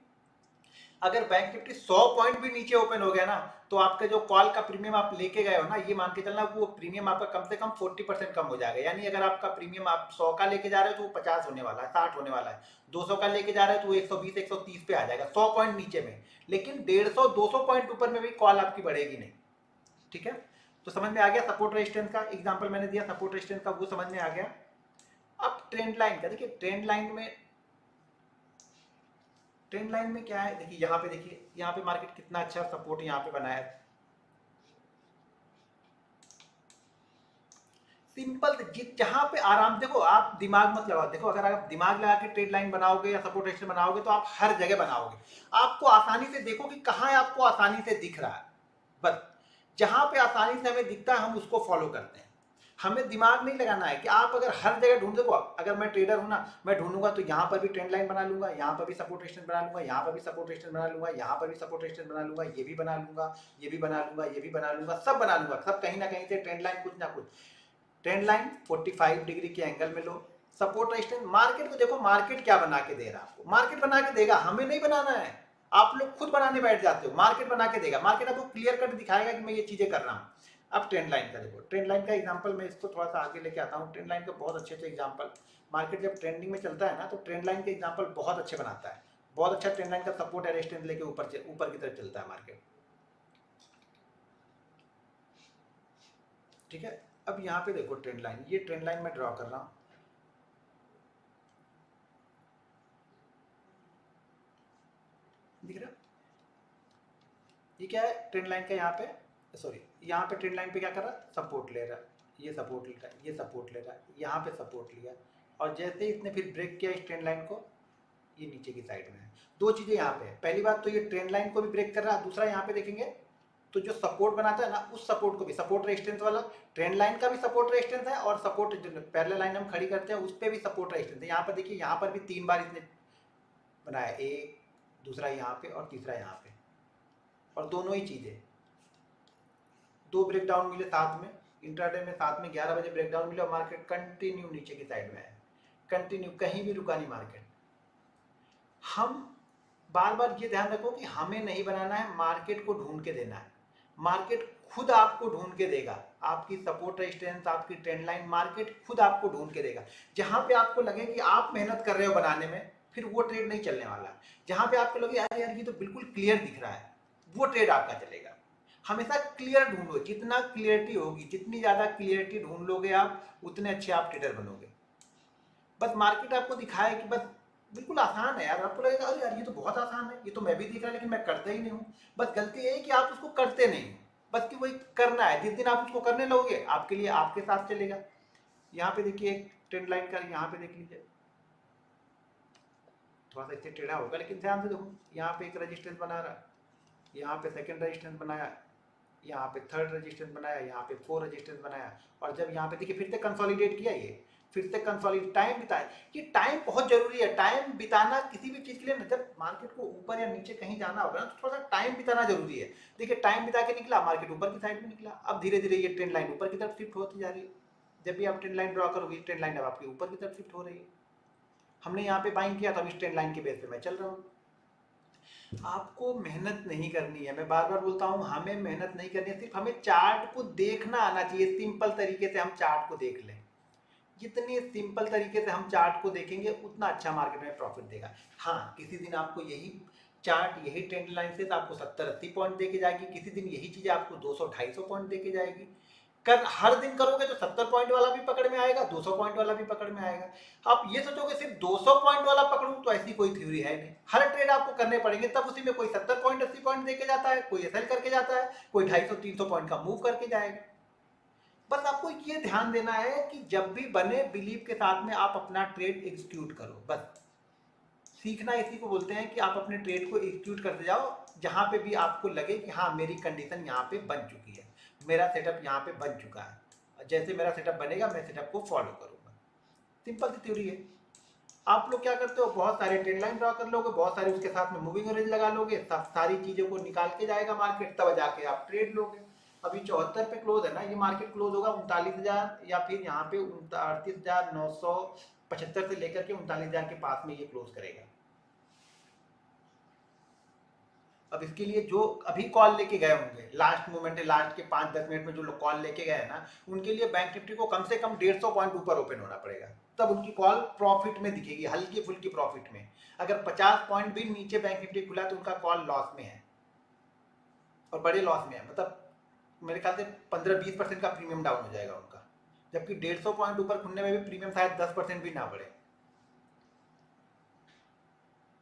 अगर बैंक निफ्टी 100 पॉइंट भी नीचे ओपन हो गया ना, तो आपका जो कॉल का प्रीमियम आप लेके गए हो ना, ये मान के चलना वो प्रीमियम आपका कम से कम 40% कम हो जाएगा। यानी अगर आपका प्रीमियम आप 100 का लेके जा रहे हो तो वो 50 होने वाला है, 60 होने वाला है। 200 का लेके जा रहे हो तो वो 120, 130 पे आ जाएगा 100 पॉइंट नीचे में। लेकिन 150, 200 पॉइंट ऊपर में भी कॉल आपकी बढ़ेगी नहीं। ठीक है, तो समझ में आ गया। सपोर्ट रेजिस्टेंस का एग्जाम्पल मैंने दिया, सपोर्ट रेजिस्टेंस का वो समझ में आ गया। अब ट्रेंड लाइन का देखिए, ट्रेंड लाइन में क्या है, देखिए यहाँ पे, देखिए यहाँ पे मार्केट कितना अच्छा सपोर्ट यहाँ पे बनाया है। सिंपल, जहां पे आराम, देखो आप दिमाग मत लगाओ। देखो अगर आप दिमाग लगा के ट्रेड लाइन बनाओगे या सपोर्ट रेजिस्टेंस बनाओगे तो आप हर जगह बनाओगे। आपको आसानी से देखो कि कहाँ आपको आसानी से दिख रहा है, बस जहां पे आसानी से हमें दिखता है हम उसको फॉलो करते हैं। हमें दिमाग नहीं लगाना है कि आप अगर हर जगह ढूंढ, देखो अगर मैं ट्रेडर हूं ना, मैं ढूंढूंगा तो यहाँ पर भी ट्रेंड लाइन बना लूंगा, यहाँ पर भी सपोर्ट रेजिस्टेंस बना लूंगा, यहाँ पर भी सपोर्ट रेजिस्टेंस बना लूंगा, यहाँ पर भी सपोर्ट रेजिस्टेंस बना लूंगा, ये भी बना लूंगा, ये भी बना लूंगा, ये भी बना लूंगा, सब बना लूंगा, सब कहीं ना कहीं से ट्रेंड लाइन कुछ ना कुछ। ट्रेंड लाइन 45 डिग्री के एंगल में लो, सपोर्ट रेजिस्टेंस। मार्केट को देखो, मार्केट क्या बना के दे रहा है आपको, मार्केट बना के देगा, हमें नहीं बनाना है। आप लोग खुद बनाने बैठ जाते हो, मार्केट बना के देगा। मार्केट आपको क्लियर कट दिखाएगा कि मैं ये चीजें कर रहा हूँ। अब ट्रेंड लाइन का देखो, ट्रेंड लाइन का एग्जांपल मैं इसको थोड़ा सा आगे लेके आता हूँ। ट्रेंड लाइन का बहुत अच्छे एग्जांपल, मार्केट जब ट्रेंडिंग में चलता है ना, तो ट्रेंड लाइन के एग्जांपल बहुत अच्छे बनाता है। बहुत अच्छा ट्रेंड लाइन का सपोर्ट या रेजिस्टेंस लेके ऊपर की तरफ चलता है मार्केट। ठीक है, अब यहाँ पे देखो ट्रेंड लाइन, ये ट्रेंड लाइन मैं ड्रॉ कर रहा हूँ। दिख रहा, ये क्या है ट्रेंड लाइन का, यहाँ पे सॉरी, यहाँ पे ट्रेंड लाइन पे क्या कर रहा है, सपोर्ट ले रहा है, ये सपोर्ट ले रहा है, ये सपोर्ट ले रहा है, यहाँ पे सपोर्ट लिया, और जैसे ही इसने फिर ब्रेक किया इस ट्रेंड लाइन को, ये नीचे की साइड में है। दो चीजें यहाँ पे है, पहली बात तो ये ट्रेंड लाइन को भी ब्रेक कर रहा है, दूसरा यहाँ पे देखेंगे तो जो सपोर्ट बनाता है ना, उस सपोर्ट को भी, सपोर्ट रेजिस्टेंस वाला ट्रेंड लाइन का भी सपोर्ट रेजिस्टेंस है, और सपोर्ट पैरेलल लाइन हम खड़ी करते हैं उस पर भी सपोर्ट रेजिस्टेंस है। यहाँ पर देखिए, यहाँ पर भी 3 बार इसने बनाया, एक, दूसरा यहाँ पे और तीसरा यहाँ पे, और दोनों ही चीजें, 2 ब्रेकडाउन मिले साथ में, इंट्राडे में साथ में 11 बजे ब्रेकडाउन मिले, और मार्केट कंटिन्यू नीचे की साइड में है, कंटिन्यू, कहीं भी रुका नहीं मार्केट। हम बार बार ये ध्यान रखो कि हमें नहीं बनाना है, मार्केट को ढूंढ के देना है। मार्केट खुद आपको ढूंढ के देगा, आपकी सपोर्ट रेजिस्टेंस, आपकी ट्रेंड लाइन, मार्केट खुद आपको ढूंढ के देगा। जहां पे आपको लगे कि आप मेहनत कर रहे हो बनाने में, फिर वो ट्रेड नहीं चलने वाला। जहां पे आपको लगे यार यार ये तो बिल्कुल क्लियर दिख रहा है, वो ट्रेड आपका चलेगा। हमेशा क्लियर ढूंढो, जितना क्लियरिटी होगी, जितनी ज्यादा क्लियरिटी ढूंढ लोगे आप, उतने अच्छे आप ट्रेडर बनोगे। बस मार्केट आपको दिखाए कि बस बिल्कुल आसान है यार, आपको लगेगा अरे यार ये तो बहुत आसान है, ये तो मैं भी देख रहा, लेकिन मैं करता ही नहीं हूँ। बस गलती ये है कि आप उसको करते नहीं हो, बस कि वही करना है। जिस दिन आप उसको करने लगोगे, आपके लिए आपके साथ चलेगा। यहाँ पे देखिए एक ट्रेंड लाइन का, यहाँ पे देख लीजिए, थोड़ा सा इससे टेढ़ा होगा लेकिन ध्यान से देखो, यहाँ पे एक रेजिस्टेंस बना रहा है, यहाँ पे सेकंड रेजिस्टेंस बनाया, यहाँ पे थर्ड रेजिस्टेंस बनाया, यहाँ पे 4 रेजिस्टेंस बनाया, और जब यहाँ पे देखिए फिर से कंसोलिडेट किया, ये फिर से कंसोलिडेट, टाइम बिताया। ये टाइम बहुत जरूरी है, टाइम बिताना किसी भी चीज के लिए ना, जब मार्केट को ऊपर या नीचे कहीं जाना होगा ना, तो थोड़ा सा टाइम बिताना जरूरी है। देखिए टाइम बिता के निकला, मार्केट ऊपर की साइड में निकला, अब धीरे धीरे ये ट्रेंड लाइन ऊपर की तरफ शिफ्ट होती जा रही है। जब भी आप ट्रेंड लाइन ड्रॉ करोगे, ट्रेंड लाइन अब आपकी ऊपर की तरफ शिफ्ट हो रही है। हमने यहाँ पे बाइंग किया तो अभी ट्रेंड लाइन के बेस पे मैं चल रहा हूँ। आपको मेहनत नहीं करनी है, मैं बार बार बोलता हूँ, हमें मेहनत नहीं करनी है, सिर्फ हमें चार्ट को देखना आना चाहिए। सिंपल तरीके से हम चार्ट को देख लें, जितनी सिंपल तरीके से हम चार्ट को देखेंगे उतना अच्छा मार्केट में प्रॉफिट देगा। हाँ, किसी दिन आपको यही चार्ट, यही ट्रेंड लाइन से आपको 70-80 पॉइंट दे के जाएगी, किसी दिन यही चीज़ें आपको 200-250 पॉइंट दे के जाएगी। कर हर दिन करोगे तो 70 पॉइंट वाला भी पकड़ में आएगा, 200 पॉइंट वाला भी पकड़ में आएगा। आप ये सोचोगे सिर्फ 200 पॉइंट वाला पकड़ूं, तो ऐसी कोई थ्योरी है नहीं। हर ट्रेड आपको करने पड़ेंगे, तब उसी में कोई 70 पॉइंट 80 पॉइंट दे के जाता है, कोई एसएल करके जाता है, कोई 250-300 पॉइंट का मूव करके जाएगा। बस आपको ये ध्यान देना है कि जब भी बने बिलीव के साथ में आप अपना ट्रेड एग्जीक्यूट करो। बस सीखना इसी को बोलते हैं कि आप अपने ट्रेड को एग्जीक्यूट करते जाओ, जहां पे भी आपको लगे कि हाँ मेरी कंडीशन यहाँ पे बन चुकी है, मेरा सेटअप यहाँ पे बन चुका है, जैसे मेरा सेटअप बनेगा मैं सेटअप को फॉलो करूंगा। सिंपल सी थ्योरी है। आप लोग क्या करते हो, बहुत सारे ट्रेड लाइन ड्रॉ कर लोगे, बहुत सारे उसके साथ में मूविंग एवरेज लगा लोगे, सब सारी चीजों को निकाल के जाएगा मार्केट, तब जाके आप ट्रेड लोगे। अभी 74 पे क्लोज है ना, ये मार्केट क्लोज होगा 39,000 या फिर यहाँ पे 38,975 से लेकर के 39,000 के पास में ये क्लोज करेगा। अब इसके लिए जो अभी कॉल लेके गए होंगे, लास्ट मोमेंट है, लास्ट के 5-10 मिनट में जो लोग कॉल लेके गए हैं ना, उनके लिए बैंक निफ्टी को कम से कम 150 पॉइंट ऊपर ओपन होना पड़ेगा, तब उनकी कॉल प्रॉफिट में दिखेगी, हल्की फुल्की प्रॉफिट में। अगर 50 पॉइंट भी नीचे बैंक निफ्टी खुला तो उनका कॉल लॉस में है, और बड़े लॉस में है, मतलब मेरे ख्याल से 15-20% का प्रीमियम डाउन हो जाएगा उनका, जबकि 150 पॉइंट ऊपर खुलने में भी प्रीमियम शायद 10% भी ना बढ़े।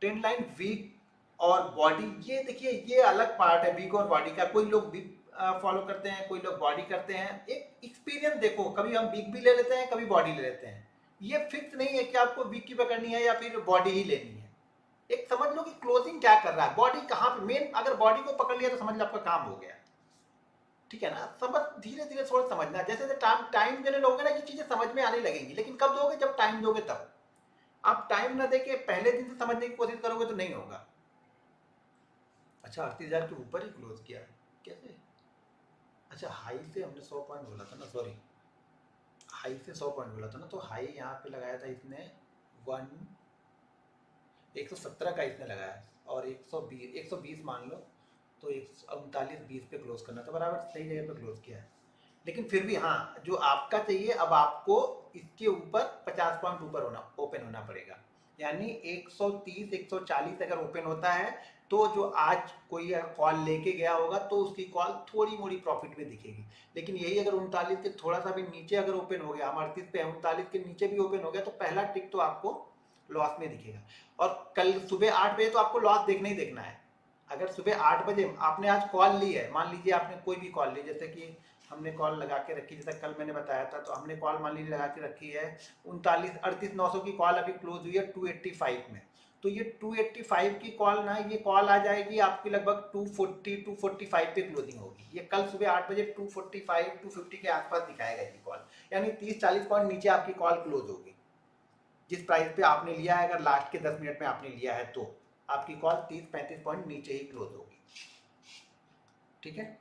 ट्रेंड लाइन वीक और बॉडी, ये देखिए ये अलग पार्ट है वीक और बॉडी का। कोई लोग वीक फॉलो करते हैं, कोई लोग बॉडी करते हैं। एक एक्सपीरियंस देखो, कभी हम वीक भी ले लेते हैं, कभी बॉडी ले लेते हैं। ये फिक्स नहीं है कि आपको वीक की पकड़नी है या फिर बॉडी ही लेनी है। एक समझ लो कि क्लोजिंग क्या कर रहा है, बॉडी कहाँ पे मेन, अगर बॉडी को पकड़ लिया तो समझ लो आपका काम हो गया। ठीक है ना, समझ धीरे धीरे थोड़ा समझना, जैसे टाइम टाइम देने लोगे ना, ये चीजें समझ में आने लगेंगी। लेकिन कब दोगे, जब टाइम दोगे तब। आप टाइम ना देके पहले दिन से समझने की कोशिश करोगे तो नहीं होगा। अच्छा, 38,000 के ऊपर ही क्लोज किया, कैसे? अच्छा, हाई से हमने 100 पॉइंट बोला था ना, सॉरी, हाई से 100 पॉइंट बोला था ना, तो हाई यहाँ पे लगाया था इसने 117 का इसने लगाया, और 120 मान लो, तो 139-20 पे क्लोज करना था, बराबर सही जगह पे क्लोज किया है। लेकिन फिर भी हाँ, जो आपका चाहिए, अब आपको इसके ऊपर 50 पॉइंट ऊपर ओपन होना पड़ेगा। यानी 130-140 अगर ओपन होता है, तो जो आज कोई कॉल लेके गया होगा तो उसकी कॉल थोड़ी मोड़ी प्रॉफिट में दिखेगी। लेकिन यही अगर 39 के थोड़ा सा भी नीचे अगर ओपन हो गया, हम 38 पे 39 के नीचे भी ओपन हो गया, तो पहला टिक तो आपको लॉस में दिखेगा। और कल सुबह 8 बजे तो आपको लॉस देखना ही देखना है। अगर सुबह 8 बजे आपने आज कॉल ली है, मान लीजिए आपने कोई भी कॉल ली, जैसे कि हमने कॉल लगा के रखी, जैसा कल मैंने बताया था, तो हमने कॉल मान लीजिए लगा के रखी है 39-38-900 की कॉल अभी क्लोज हुई है 285 में। तो ये 285 की कॉल ना, ये कॉल आ जाएगी आपकी लगभग 240-245 पे क्लोजिंग होगी। ये कल सुबह 8 बजे 245-250 के आसपास दिखाएगा ये कॉल, यानी 30-40 पॉइंट नीचे आपकी कॉल क्लोज होगी। जिस प्राइस पे आपने लिया है, अगर लास्ट के 10 मिनट में आपने लिया है, तो आपकी कॉल 30-35 पॉइंट नीचे ही क्लोज होगी। ठीक है,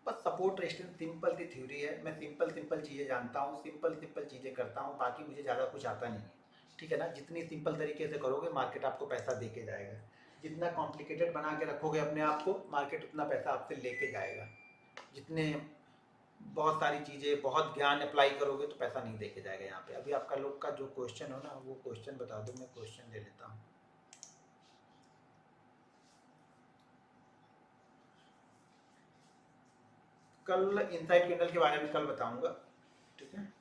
बस सपोर्ट रेजिस्टेंस सिंपल सी थ्योरी है। मैं सिंपल चीज़ें जानता हूँ, सिंपल चीज़ें करता हूँ, बाकी मुझे ज़्यादा कुछ आता नहीं है। ठीक है ना, जितनी सिंपल तरीके से करोगे मार्केट आपको पैसा दे के जाएगा। जितना कॉम्प्लिकेटेड बना के रखोगे अपने आप को, मार्केट उतना पैसा आपसे लेके जाएगा। जितने बहुत सारी चीज़ें, बहुत ज्ञान अप्लाई करोगे तो पैसा नहीं दे के जाएगा यहाँ पे। अभी आपका लोग का जो क्वेश्चन हो ना, वो क्वेश्चन बता दो, मैं क्वेश्चन ले लेता हूँ। कल इनसाइड कैंडल के बारे में कल बताऊंगा। ठीक है,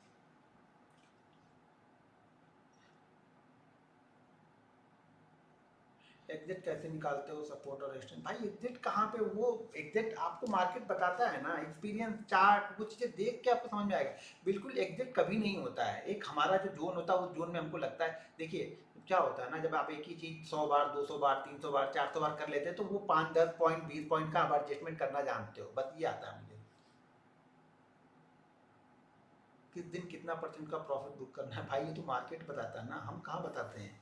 एग्जिट कैसे निकालते हो, सपोर्ट और रेजिस्टेंस? भाई एग्जिट कहाँ पे, वो एग्जिट आपको मार्केट बताता है ना, एक्सपीरियंस चार्ट कुछ चीज़ें देख के आपको समझ में आएगा। बिल्कुल एग्जिट कभी नहीं होता है। एक हमारा जो जोन होता है, उस जोन में हमको लगता है, देखिए क्या होता है ना, जब आप एक ही चीज़ 100 बार 200 बार 300 बार 400 बार कर लेते हैं, तो वो 5-10 पॉइंट 20 पॉइंट का आप एडजस्टमेंट करना जानते हो। बस ये आता है मुझे, किस दिन कितना परसेंट का प्रॉफिट बुक करना है। भाई ये तो मार्केट बताता है ना, हम कहाँ बताते हैं।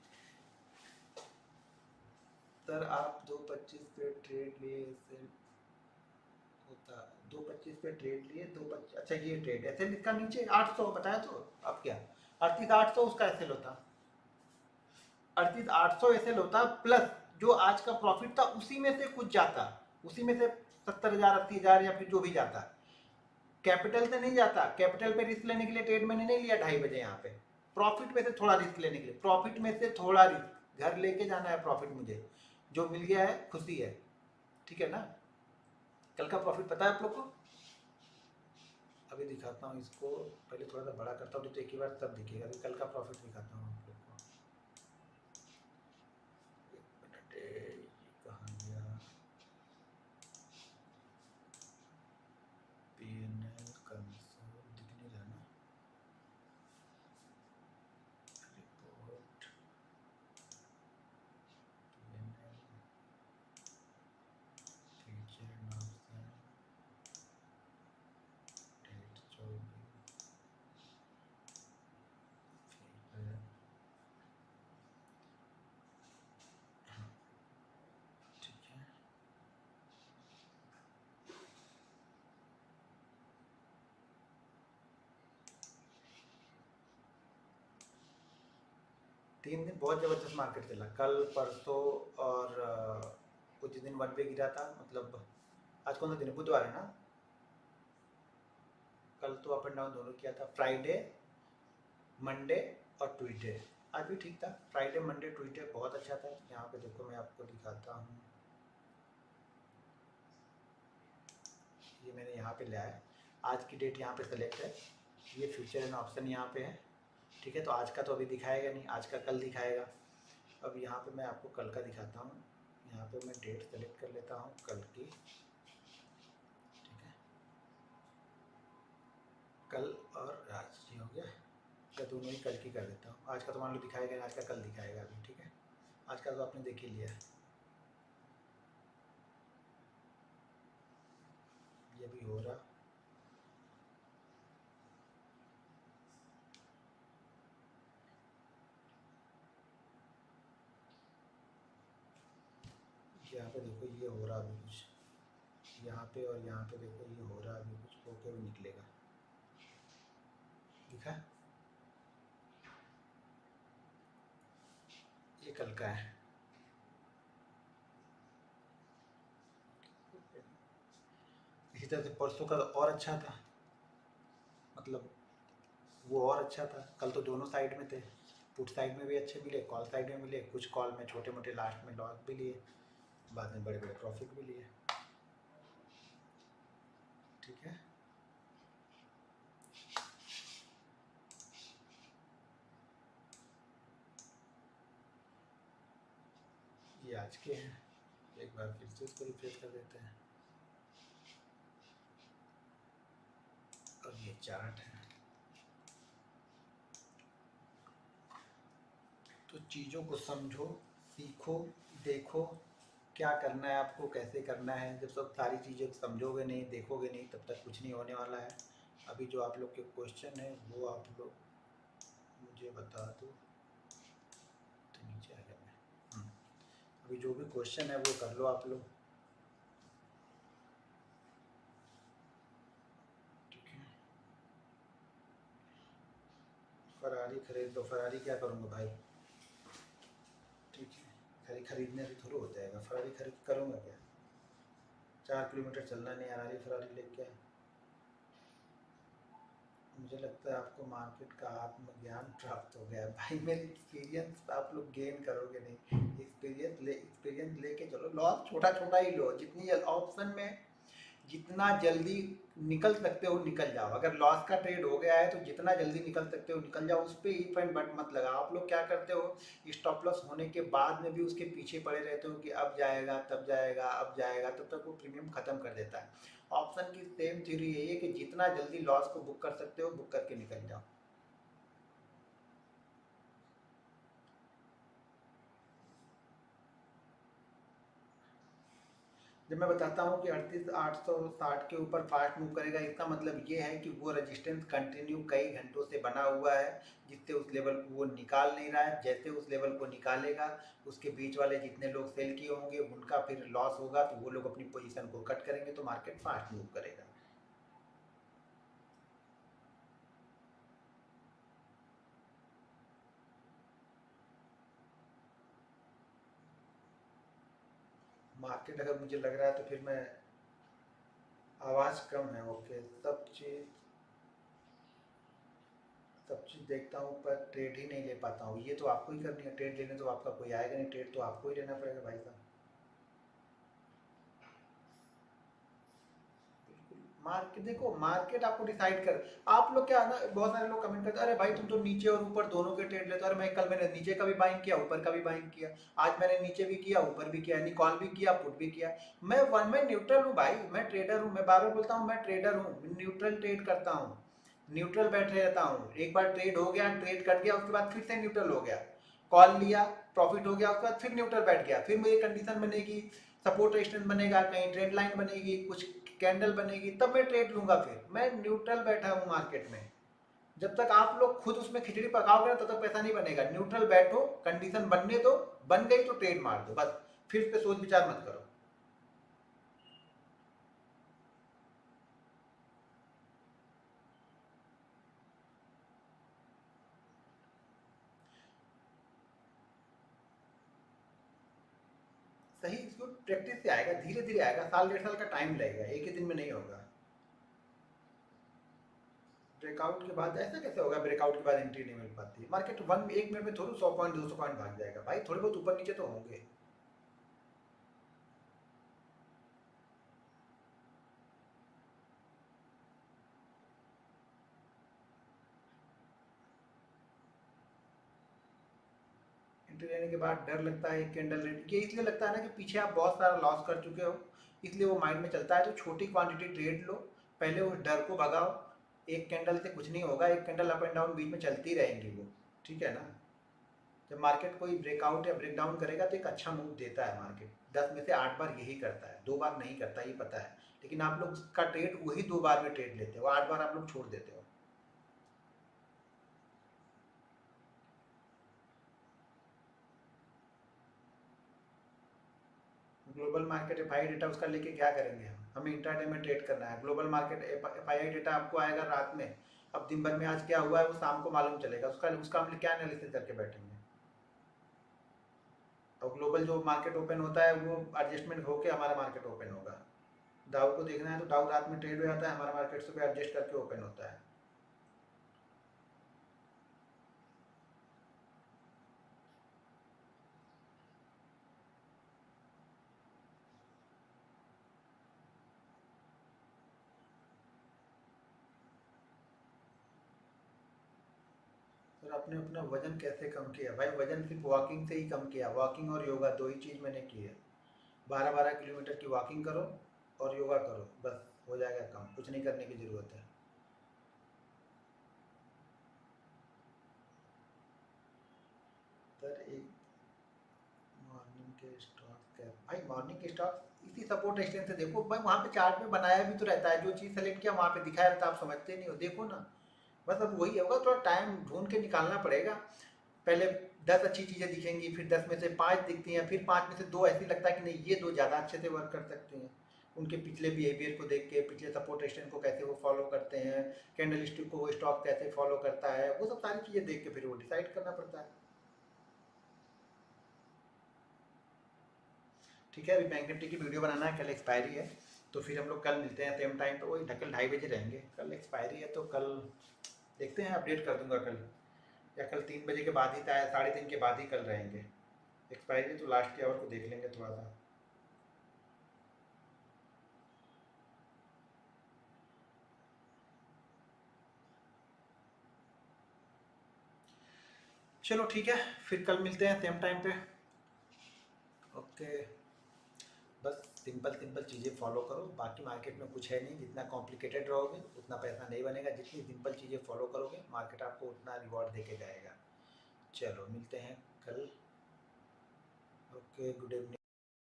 सर आप 2.25 पे ट्रेड लिए, इससे होता 2.25 पे ट्रेड लिए, 2.25, अच्छा ये ट्रेड ऐसे इसका नीचे 800 बताया, तो अब क्या 38-800 उसका एसएल होता। 38,800 एसएल होता प्लस जो आज का प्रॉफिट था उसी में से कुछ जाता, उसी में से 70,000 80,000 या फिर जो भी जाता, कैपिटल से नहीं जाता। कैपिटल पे रिस्क लेने के लिए ट्रेड मैंने नहीं लिया 2:30 बजे यहाँ पे, प्रॉफिट में से थोड़ा रिस्क लेने के लिए, प्रॉफिट में से थोड़ा रिस्क, घर लेके जाना है प्रॉफिट, मुझे जो मिल गया है खुशी है, ठीक है ना। कल का प्रॉफिट पता है आप लोग को, अभी दिखाता हूँ इसको, पहले थोड़ा सा बड़ा करता हूँ नहीं तो एक ही बार तब दिखेगा। अभी कल का प्रॉफिट दिखाता हूँ आप लोग को, एक मिनट, ये कहाँ गया, पीएनएल कंसोल दिख नहीं रहा ना, रिपोर्ट पीएनएल फीचर नाम से डेट 24 फीचर, हाँ ठीक है। तीन दिन बहुत ज़बरदस्त मार्केट चला, कल परसों और कुछ दिन वन पे गिरा था, मतलब आज कौन सा दिन है, बुधवार है ना, कल तो अप एंड डाउन दोनों किया था, फ्राइडे मंडे और ट्यूसडे, आज भी ठीक था, फ्राइडे मंडे ट्यूसडे बहुत अच्छा था। यहाँ पे देखो मैं आपको दिखाता हूँ, ये मैंने यहाँ पे लिया है, आज की डेट यहाँ पे सेलेक्ट है, ये फ्यूचर एंड ऑप्शन यहाँ पे है, ठीक है। तो आज का तो अभी दिखाएगा नहीं, आज का कल दिखाएगा। अब यहाँ पे मैं आपको कल का दिखाता हूँ, यहाँ पे मैं डेट सेलेक्ट कर लेता हूँ कल की, ठीक है, कल और आज ये हो गया, या दोनों ही कल की कर देता हूँ। आज का तो मान लो दिखाएगा, आज का कल दिखाएगा अभी, ठीक है। आज का तो आपने देख ही लिया है, ये भी हो रहा, यहाँ पे देखो ये हो रहा अभी कुछ, यहाँ पे और यहाँ पे देखो ये हो रहा अभी कुछ, होके भी निकलेगा, दिखा, ये कल का है। इसी तरह से परसों का और अच्छा था, मतलब वो और अच्छा था, कल तो दोनों साइड में थे, पुट साइड में भी अच्छे मिले, कॉल साइड में मिले, कुछ कॉल में छोटे मोटे लास्ट में लॉस भी लिए, बाद में बड़े बड़े प्रॉफिट भी लिए, ठीक है। ये आज के हैं, एक बार फिर से इसको रिफ्रेश कर देते हैं, और ये चार्ट है। तो चीज़ों को समझो, सीखो, देखो क्या करना है आपको, कैसे करना है। जब सब सारी चीज़ें समझोगे नहीं, देखोगे नहीं, तब तक कुछ नहीं होने वाला है। अभी जो आप लोग के क्वेश्चन है वो आप लोग मुझे बता दो, तो नीचे आ गया मैं, अभी जो भी क्वेश्चन है वो कर लो आप लोग, ठीक है। फरारी खरीद लो, फरारी क्या करूँगा भाई, ठीक है, खरीदने से थोड़ा हो जाएगा, फरारी खरीद करूँगा क्या, 4 किलोमीटर चलना नहीं आ रही फरारी लेके। मुझे लगता है आपको मार्केट का आत्मज्ञान प्राप्त हो गया है भाई, मेरे एक्सपीरियंस आप लोग गेन करोगे नहीं, एक्सपीरियंस लेके चलो, लॉस छोटा छोटा ही लो, जितनी ऑप्शन में जितना जल्दी निकल सकते हो निकल जाओ। अगर लॉस का ट्रेड हो गया है तो जितना जल्दी निकल सकते हो निकल जाओ, उस पर इफ एंड बट मत लगाओ। आप लोग क्या करते हो, स्टॉप लॉस होने के बाद में भी उसके पीछे पड़े रहते हो कि अब जाएगा तब जाएगा अब जाएगा, तब तक वो प्रीमियम खत्म कर देता है। ऑप्शन की सेम थ्योरी यही है कि जितना जल्दी लॉस को बुक कर सकते हो बुक करके निकल जाओ। जब मैं बताता हूँ कि 38,860 के ऊपर फास्ट मूव करेगा, इसका मतलब ये है कि वो रेजिस्टेंस कंटिन्यू कई घंटों से बना हुआ है, जिससे उस लेवल को वो निकाल नहीं रहा है। जैसे उस लेवल को निकालेगा, उसके बीच वाले जितने लोग सेल किए होंगे उनका फिर लॉस होगा, तो वो लोग अपनी पोजीशन को कट करेंगे, तो मार्केट फास्ट मूव करेगा। मार्केट अगर मुझे लग रहा है तो फिर मैं, आवाज़ कम है, ओके। सब चीज़ देखता हूँ पर ट्रेड ही नहीं ले पाता हूँ। ये तो आपको ही करनी है ट्रेड लेने, तो आपका कोई आएगा नहीं, ट्रेड तो आपको ही लेना पड़ेगा भाई साहब। मार्केट देखो, मार्केट आपको डिसाइड कर, आप लोग क्या है ना, बहुत सारे लोग कमेंट करते हैं, अरे भाई तुम तो नीचे और ऊपर दोनों के ट्रेड लेते हो। अरे मैं कल मैंने नीचे का भी बाइंग किया, ऊपर का भी बाइंग किया, आज मैंने नीचे भी किया, ऊपर भी किया, यानी कॉल भी किया, पुट भी किया। मैं न्यूट्रल हूँ भाई, मैं ट्रेडर हूँ, मैं बार बार बोलता हूँ मैं ट्रेडर हूँ, न्यूट्रल ट्रेड करता हूँ, न्यूट्रल बैठे रहता हूँ। एक बार ट्रेड हो गया, ट्रेड कट गया, उसके बाद फिर से न्यूट्रल हो गया, कॉल लिया, प्रॉफिट हो गया, उसके बाद फिर न्यूट्रल बैठ गया, फिर मुझे कंडीशन बनेगी, सपोर्ट रेजिस्टेंस बनेगा, कहीं ट्रेंड लाइन बनेगी, कुछ कैंडल बनेगी, तब मैं ट्रेड लूंगा। फिर मैं न्यूट्रल बैठा हूँ मार्केट में। जब तक आप लोग खुद उसमें खिचड़ी पकाओगे ना, तब तक पैसा नहीं बनेगा। न्यूट्रल बैठो, कंडीशन बनने दो, बन गई तो ट्रेड मार दो बस, फिर उस पर सोच विचार मत करो। सही, इसको प्रैक्टिस से आएगा, धीरे धीरे आएगा, साल डेढ़ साल का टाइम लगेगा, एक ही दिन में नहीं होगा। ब्रेकआउट के बाद ऐसा कैसे होगा, ब्रेकआउट के बाद एंट्री नहीं मिल पाती? मार्केट वन एक मिनट में थोड़ा 100 पॉइंट 200 पॉइंट भाग जाएगा भाई, थोड़े बहुत ऊपर नीचे तो होंगे। एंट्री लेने के बाद डर लगता है, एक कैंडल रेट ये इसलिए लगता है ना कि पीछे आप बहुत सारा लॉस कर चुके हो, इसलिए वो माइंड में चलता है। तो छोटी क्वांटिटी ट्रेड लो, पहले उस डर को भगाओ। एक कैंडल से कुछ नहीं होगा, एक कैंडल अप एंड डाउन बीच में चलती रहेंगी वो, ठीक है ना। जब मार्केट कोई ब्रेकआउट या ब्रेक डाउन करेगा तो एक अच्छा मूव देता है मार्केट, 10 में से 8 बार यही करता है, 2 बार नहीं करता, ये पता है। लेकिन आप लोग का ट्रेड वही 2 बार में ट्रेड लेते हो, 8 बार आप लोग छोड़ देते हो। Global market F I data उसका लेके क्या करेंगे हम, हमें इंट्राडे में ट्रेड करना है। Global market F I data आपको आएगा रात में, अब दिन भर में आज क्या हुआ है वो शाम को मालूम चलेगा, उसका उसका हम क्या एनालिसिस करके बैठेंगे। और ग्लोबल जो मार्केट ओपन होता है वो एडजस्टमेंट होके हमारा मार्केट ओपन होगा। डाउ को देखना है तो डाउ रात में ट्रेड हो जाता है, हमारा मार्केट सुबह एडजस्ट करके ओपन होता है। सर आपने अपना वजन कैसे कम किया? भाई वजन सिर्फ वॉकिंग से ही कम किया, वॉकिंग और योगा दो ही चीज़ मैंने की है। 12-12 किलोमीटर की वॉकिंग करो और योगा करो, बस हो जाएगा कम, कुछ नहीं करने की ज़रूरत है। सर एक मॉर्निंग के स्टॉक क्या भाई, मॉर्निंग के स्टॉक इसी सपोर्ट रेजिस्टेंस से देखो भाई, वहाँ पे चार्ट में बनाया भी तो रहता है, जो चीज़ सेलेक्ट किया वहाँ पे दिखाया रहता है, आप समझते नहीं हो, देखो ना। बस अब वही होगा, थोड़ा टाइम ढूंढ के निकालना पड़ेगा। पहले 10 अच्छी चीज़ें दिखेंगी, फिर 10 में से 5 दिखती हैं, फिर 5 में से 2 ऐसी लगता है कि नहीं ये 2 ज़्यादा अच्छे से वर्क कर सकती हैं। उनके पिछले बिहेवियर को देख के, पिछले सपोर्ट रेजिस्टेंस को कैसे वो फॉलो करते हैं, कैंडल स्टिक को वो स्टॉक कैसे फॉलो करता है, वो सब सारी चीज़ें देख के फिर वो डिसाइड करना पड़ता है। ठीक है, अभी बैंक निफ्टी की वीडियो बनाना है, कल एक्सपायरी है, तो फिर हम लोग कल मिलते हैं सेम टाइम पे, वही ढकल 2:30 बजे रहेंगे। कल एक्सपायरी है तो कल देखते हैं, अपडेट कर दूंगा कल, या कल 3 बजे के बाद ही, 3:30 के बाद ही कल रहेंगे। एक्सपायरी तो लास्ट के आवर को देख लेंगे थोड़ा सा। चलो ठीक है, फिर कल मिलते हैं सेम टाइम पे। ओके। बस सिंपल सिंपल चीज़ें फॉलो करो, बाकी मार्केट में कुछ है नहीं, जितना कॉम्प्लिकेटेड रहोगे उतना पैसा नहीं बनेगा, जितनी सिंपल चीज़ें फॉलो करोगे मार्केट आपको उतना रिवॉर्ड देके जाएगा। चलो मिलते हैं कल। Okay, good evening.